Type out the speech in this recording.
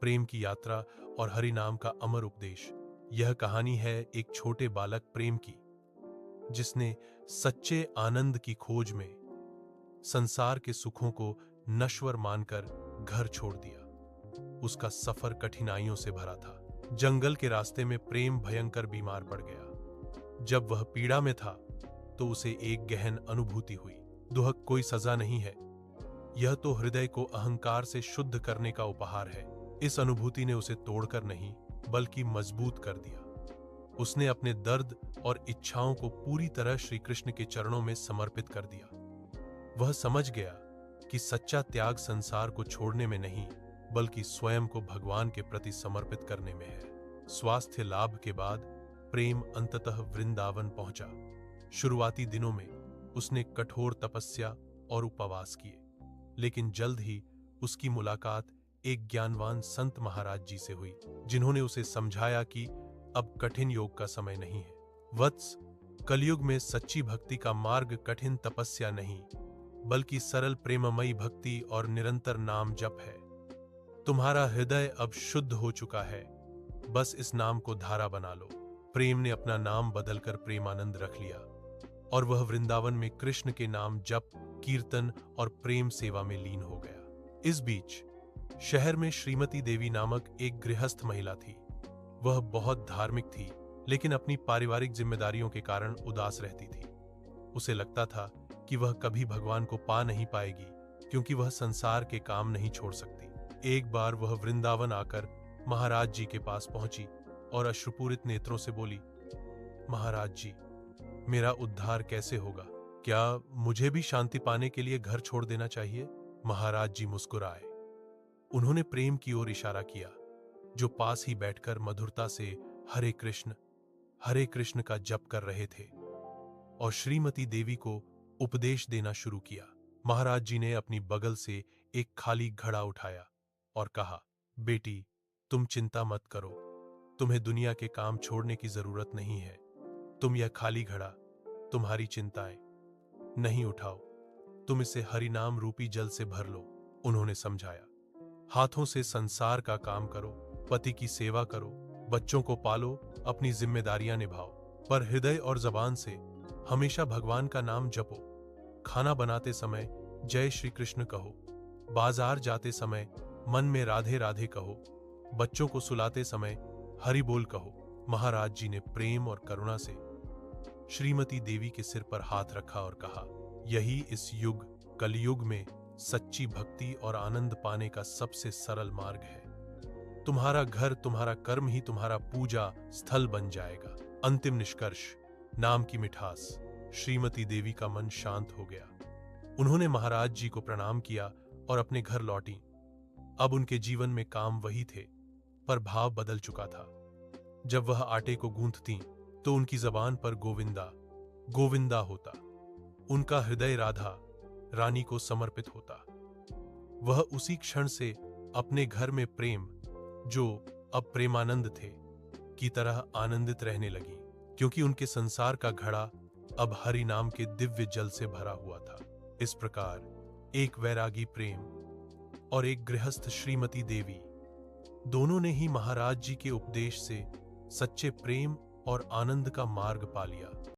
प्रेम की यात्रा और हरि नाम का अमर उपदेश। यह कहानी है एक छोटे बालक प्रेम की, जिसने सच्चे आनंद की खोज में संसार के सुखों को नश्वर मानकर घर छोड़ दिया। उसका सफर कठिनाइयों से भरा था। जंगल के रास्ते में प्रेम भयंकर बीमार पड़ गया। जब वह पीड़ा में था तो उसे एक गहन अनुभूति हुई। दुहक कोई सजा नहीं है, यह तो हृदय को अहंकार से शुद्ध करने का उपहार है। इस अनुभूति ने उसे तोड़कर नहीं बल्कि मजबूत कर दिया। उसने अपने दर्द और इच्छाओं को पूरी तरह श्री कृष्ण के चरणों में समर्पित कर दिया। वह समझ गया कि सच्चा त्याग संसार को छोड़ने में नहीं बल्कि स्वयं को भगवान के प्रति समर्पित करने में है। स्वास्थ्य लाभ के बाद प्रेम अंततः वृंदावन पहुंचा। शुरुआती दिनों में उसने कठोर तपस्या और उपवास किए, लेकिन जल्द ही उसकी मुलाकात एक ज्ञानवान संत महाराज जी से हुई, जिन्होंने उसे समझाया कि अब कठिन योग का समय नहीं है। वत्स, कलयुग में सच्ची भक्ति का मार्ग कठिन तपस्या नहीं बल्कि सरल प्रेममयी भक्ति और निरंतर नाम जप है। तुम्हारा हृदय अब शुद्ध हो चुका है, बस इस नाम को धारा बना लो। प्रेम ने अपना नाम बदलकर प्रेमानंद रख लिया और वह वृंदावन में कृष्ण के नाम जप, कीर्तन और प्रेम सेवा में लीन हो गया। इस बीच शहर में श्रीमती देवी नामक एक गृहस्थ महिला थी। वह बहुत धार्मिक थी, लेकिन अपनी पारिवारिक जिम्मेदारियों के कारण उदास रहती थी। उसे लगता था कि वह कभी भगवान को पा नहीं पाएगी, क्योंकि वह संसार के काम नहीं छोड़ सकती। एक बार वह वृंदावन आकर महाराज जी के पास पहुंची और अश्रुपूरित नेत्रों से बोली, महाराज जी, मेरा उद्धार कैसे होगा? क्या मुझे भी शांति पाने के लिए घर छोड़ देना चाहिए? महाराज जी मुस्कुराए। उन्होंने प्रेम की ओर इशारा किया, जो पास ही बैठकर मधुरता से हरे कृष्ण का जप कर रहे थे, और श्रीमती देवी को उपदेश देना शुरू किया। महाराज जी ने अपनी बगल से एक खाली घड़ा उठाया और कहा, बेटी, तुम चिंता मत करो, तुम्हें दुनिया के काम छोड़ने की जरूरत नहीं है। तुम यह खाली घड़ा, तुम्हारी चिंताएं नहीं उठाओ, तुम इसे हरिनाम रूपी जल से भर लो। उन्होंने समझाया, हाथों से संसार का काम करो, पति की सेवा करो, बच्चों को पालो, अपनी जिम्मेदारियां निभाओ, पर हृदय और जबान से हमेशा भगवान का नाम जपो। खाना बनाते समय जय श्री कृष्ण कहो, बाजार जाते समय मन में राधे राधे कहो, बच्चों को सुलाते समय हरि बोल कहो। महाराज जी ने प्रेम और करुणा से श्रीमती देवी के सिर पर हाथ रखा और कहा, यही इस युग कलयुग में सच्ची भक्ति और आनंद पाने का सबसे सरल मार्ग है। तुम्हारा घर, तुम्हारा कर्म ही तुम्हारा पूजा स्थल बन जाएगा। अंतिम निष्कर्ष, नाम की मिठास। श्रीमती देवी का मन शांत हो गया। उन्होंने महाराज जी को प्रणाम किया और अपने घर लौटी। अब उनके जीवन में काम वही थे, पर भाव बदल चुका था। जब वह आटे को गूंथती तो उनकी जबान पर गोविंदा गोविंदा होता, उनका हृदय राधा रानी को समर्पित होता। वह उसी क्षण से अपने घर में प्रेम, जो अब प्रेमानंद थे, की तरह आनंदित रहने लगी, क्योंकि उनके संसार का घड़ा अब हरि नाम के दिव्य जल से भरा हुआ था। इस प्रकार एक वैरागी प्रेम और एक गृहस्थ श्रीमती देवी, दोनों ने ही महाराज जी के उपदेश से सच्चे प्रेम और आनंद का मार्ग पा लिया।